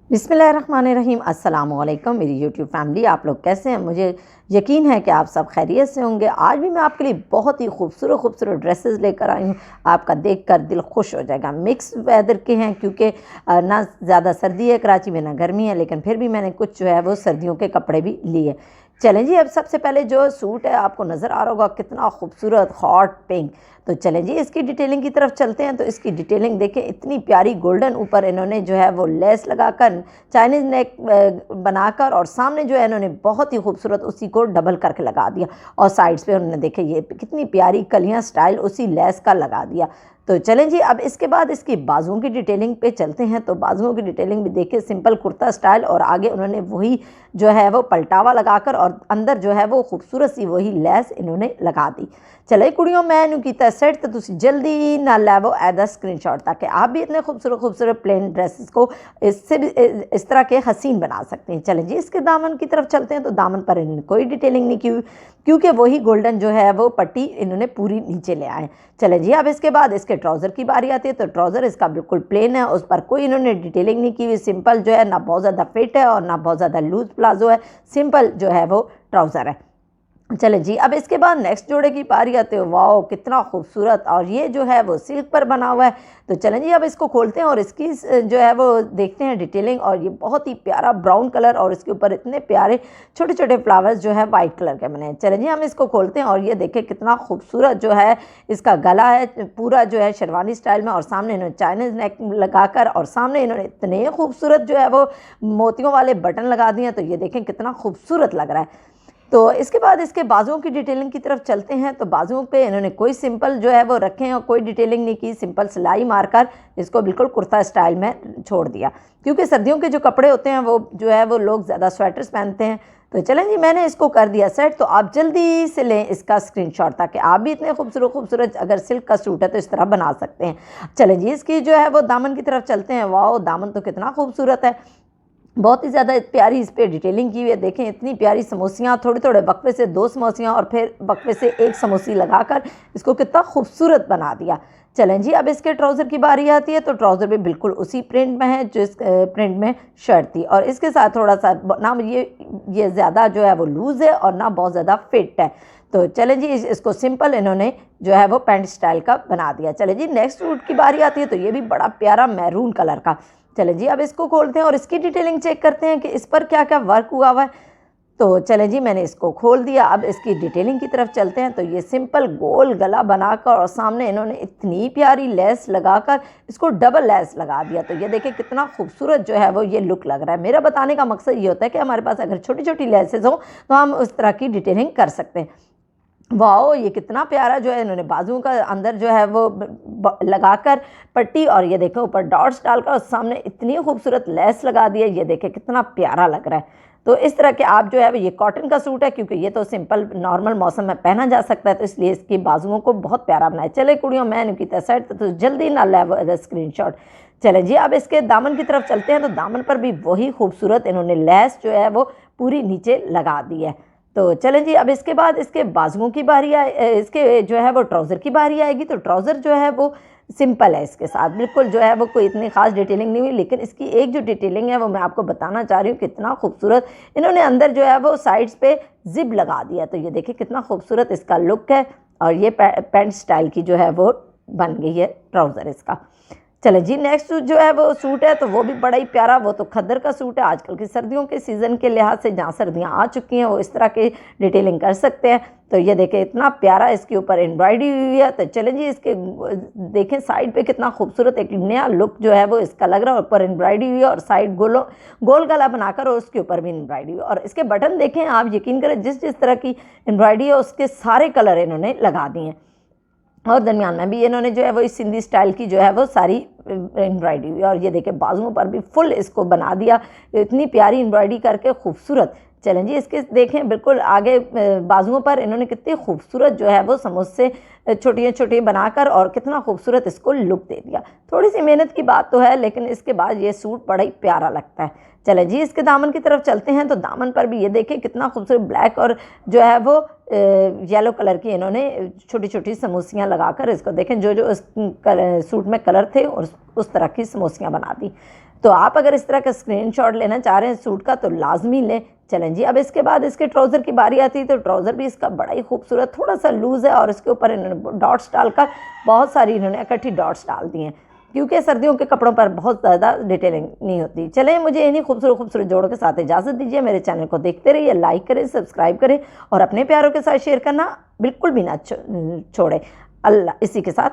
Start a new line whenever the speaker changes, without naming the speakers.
बिस्मिल्लाहिर्रहमानिर्रहीम। अस्सलामुअलैकुम मेरी यूट्यूब फैमिली, आप लोग कैसे हैं? मुझे यकीन है कि आप सब खैरियत से होंगे। आज भी मैं आपके लिए बहुत ही खूबसूरत खूबसूरत ड्रेसेस लेकर आई हूँ। आपका देखकर दिल खुश हो जाएगा। मिक्स वेदर के हैं क्योंकि ना ज़्यादा सर्दी है कराची में, ना गर्मी है, लेकिन फिर भी मैंने कुछ जो है वो सर्दियों के कपड़े भी लिए। चलें जी, अब सबसे पहले जो सूट है आपको नज़र आ रहा होगा कितना खूबसूरत हॉट पिंक। तो चलें जी, इसकी डिटेलिंग की तरफ चलते हैं। तो इसकी डिटेलिंग देखें, इतनी प्यारी गोल्डन ऊपर इन्होंने जो है वो लेस लगाकर चाइनीज़ नेक बनाकर और सामने जो है इन्होंने बहुत ही खूबसूरत उसी को डबल करके लगा दिया और साइड्स पे उन्होंने देखे ये कितनी प्यारी कलियां स्टाइल उसी लेस का लगा दिया। तो चलें जी, अब इसके बाद इसकी बाजुओं की डिटेलिंग पे चलते हैं। तो बाजुओं की डिटेलिंग भी देखिए, सिंपल कुर्ता स्टाइल और आगे उन्होंने वही जो है वो पलटावा लगाकर और अंदर जो है वो खूबसूरत सी वही लेस इन्होंने लगा दी। चले कुड़ियों, मैं कीता सेट तो तुम जल्दी ना लैवो एदा स्क्रीनशॉट, ताकि आप भी इतने खूबसूरत खूबसूरत प्लेन ड्रेसेस को इससे भी इस तरह के हसीन बना सकते हैं। चलें जी, इसके दामन की तरफ चलते हैं। तो दामन पर इन्होंने कोई डिटेलिंग नहीं की हुई क्योंकि वही गोल्डन जो है वो पट्टी इन्होंने पूरी नीचे ले आए। चलें जी, अब इसके बाद इसके ट्राउज़र की बारी आती है। तो ट्राउज़र इसका बिल्कुल प्लेन है, उस पर कोई इन्होंने डिटेलिंग नहीं की हुई। सिंपल जो है, ना बहुत ज़्यादा फिट है और ना बहुत ज़्यादा लूज प्लाजो है, सिंपल जो है वो ट्राउज़र है। चले जी, अब इसके बाद नेक्स्ट जोड़े की पारी आते हो। वाओ कितना खूबसूरत, और ये जो है वो सिल्क पर बना हुआ है। तो चलें जी, अब इसको खोलते हैं और इसकी जो है वो देखते हैं डिटेलिंग। और ये बहुत ही प्यारा ब्राउन कलर और इसके ऊपर इतने प्यारे छोटे छोटे फ्लावर्स जो है वाइट कलर के बने हैं। चलें जी, हम इसको खोलते हैं और ये देखें कितना खूबसूरत जो है इसका गला है, पूरा जो है शेरवानी स्टाइल में, और सामने इन्होंने चाइनीज़ नेक लगाकर और सामने इन्होंने इतने खूबसूरत जो है वो मोतियों वाले बटन लगा दिए हैं। तो ये देखें कितना खूबसूरत लग रहा है। तो इसके बाद इसके बाजुओं की डिटेलिंग की तरफ चलते हैं। तो बाजुओं पे इन्होंने कोई सिंपल जो है वो रखे हैं और कोई डिटेलिंग नहीं की, सिंपल सिलाई मारकर इसको बिल्कुल कुर्ता स्टाइल में छोड़ दिया क्योंकि सर्दियों के जो कपड़े होते हैं वो जो है वो लोग ज़्यादा स्वेटर्स पहनते हैं। तो चलें जी, मैंने इसको कर दिया सेट। तो आप जल्दी से लें इसका स्क्रीनशॉट ताकि आप भी इतने खूबसूरत खूबसूरत अगर सिल्क का सूट है तो इस तरह बना सकते हैं। चलें जी, इसकी जो है वो दामन की तरफ चलते हैं। वाह, दामन तो कितना खूबसूरत है, बहुत ही ज़्यादा प्यारी इस पर डिटेलिंग की हुई है। देखें इतनी प्यारी समोसियाँ, थोड़े थोड़े वक्फे से 2 समोसियाँ और फिर वक्फे से 1 समोसी लगाकर इसको कितना खूबसूरत बना दिया। चलें जी, अब इसके ट्राउज़र की बारी आती है। तो ट्राउज़र भी बिल्कुल उसी प्रिंट में है जो इस प्रिंट में शर्ट थी, और इसके साथ थोड़ा सा ना ये ज़्यादा जो है वो लूज़ है और ना बहुत ज़्यादा फिट है। तो चलें जी, इसको सिंपल इन्होंने जो है वो पैंट स्टाइल का बना दिया। चलें जी, नेक्स्ट सूट की बारी आती है। तो ये भी बड़ा प्यारा मैरून कलर का। चलें जी, अब इसको खोलते हैं और इसकी डिटेलिंग चेक करते हैं कि इस पर क्या क्या वर्क हुआ हुआ है। तो चलें जी, मैंने इसको खोल दिया। अब इसकी डिटेलिंग की तरफ चलते हैं। तो ये सिंपल गोल गला बनाकर और सामने इन्होंने इतनी प्यारी लेस लगाकर इसको डबल लेस लगा दिया। तो ये देखिए कितना खूबसूरत जो है वो ये लुक लग रहा है। मेरा बताने का मकसद ये होता है कि हमारे पास अगर छोटी छोटी लेसेस हों तो हम उस तरह की डिटेलिंग कर सकते हैं। वाओ, ये कितना प्यारा जो है इन्होंने बाजुओं का अंदर जो है वो लगाकर पट्टी, और ये देखें ऊपर डॉट्स डालकर और सामने इतनी खूबसूरत लेस लगा दी है। ये देखें कितना प्यारा लग रहा है। तो इस तरह के आप जो है ये कॉटन का सूट है क्योंकि ये तो सिंपल नॉर्मल मौसम में पहना जा सकता है, तो इसलिए इसकी बाजुओं को बहुत प्यारा बनाए। चले कुड़ियों, मैं इनकी तसैट तो जल्दी ना ले स्क्रीनशॉट। चलें जी, अब इसके दामन की तरफ चलते हैं। तो दामन पर भी वही खूबसूरत इन्होंने लेस जो है वो पूरी नीचे लगा दी है। तो चलें जी, अब इसके बाद इसके बाजुओं की बारी इसके जो है वो ट्राउज़र की बारी आएगी। तो ट्राउज़र जो है वो सिंपल है, इसके साथ बिल्कुल जो है वो कोई इतनी ख़ास डिटेलिंग नहीं हुई, लेकिन इसकी एक जो डिटेलिंग है वो मैं आपको बताना चाह रही हूँ। कितना खूबसूरत इन्होंने अंदर जो है वो साइड्स पे जिप लगा दिया। तो ये देखिए कितना खूबसूरत इसका लुक है, और ये पैंट स्टाइल की जो है वो बन गई है ट्राउज़र इसका। चले जी, नेक्स्ट जो है वो सूट है तो वो भी बड़ा ही प्यारा, वो तो खद्दर का सूट है। आजकल की सर्दियों के सीज़न के लिहाज से जहाँ सर्दियाँ आ चुकी हैं वो इस तरह की डिटेलिंग कर सकते हैं। तो ये देखें इतना प्यारा इसके ऊपर एम्ब्रॉयडरी हुई है। तो चलें जी, इसके देखें साइड पे कितना खूबसूरत एक नया लुक जो है वो इसका लग रहा है। ऊपर एम्ब्रॉयडरी हुई है और साइड गोल गला बनाकर और उसके ऊपर भी एम्ब्रॉयडरी हुई, और इसके बटन देखें आप, यकीन करें जिस जिस तरह की एम्ब्रॉयडरी है उसके सारे कलर इन्होंने लगा दिए हैं, और दरमियान में भी इन्होंने जो है वो इस सिंधी स्टाइल की जो है वो सारी एम्ब्रॉयडरी हुई, और ये देखें बाजुओं पर भी फुल इसको बना दिया इतनी प्यारी एम्ब्रॉयडरी करके खूबसूरत। चलें जी, इसके देखें बिल्कुल आगे बाजुओं पर इन्होंने कितनी खूबसूरत जो है वो समोसे छोटी छोटी बनाकर और कितना खूबसूरत इसको लुक दे दिया। थोड़ी सी मेहनत की बात तो है, लेकिन इसके बाद ये सूट बड़ा ही प्यारा लगता है। चलें जी, इसके दामन की तरफ चलते हैं। तो दामन पर भी ये देखें कितना खूबसूरत ब्लैक और जो है वो येलो कलर की इन्होंने छोटी छोटी समोसियाँ लगाकर इसको देखें जो जो उस सूट में कलर थे और उस तरह की समोसियाँ बना दी। तो आप अगर इस तरह का स्क्रीनशॉट लेना चाह रहे हैं सूट का तो लाजमी लें। चलें जी, अब इसके बाद इसके ट्राउज़र की बारी आती है। तो ट्राउज़र भी इसका बड़ा ही खूबसूरत, थोड़ा सा लूज़ है और इसके ऊपर इन्होंने डॉट्स डालकर बहुत सारी इन्होंने इकट्ठी डॉट्स डाल दी हैं, क्योंकि सर्दियों के कपड़ों पर बहुत ज़्यादा डिटेलिंग नहीं होती। चलें, मुझे इन्हीं खूबसूरत खूबसूरत जोड़ों के साथ इजाज़त दीजिए। मेरे चैनल को देखते रहिए, लाइक करें, सब्सक्राइब करें और अपने प्यारों के साथ शेयर करना बिल्कुल भी ना छोड़ें। अल्लाह इसी के साथ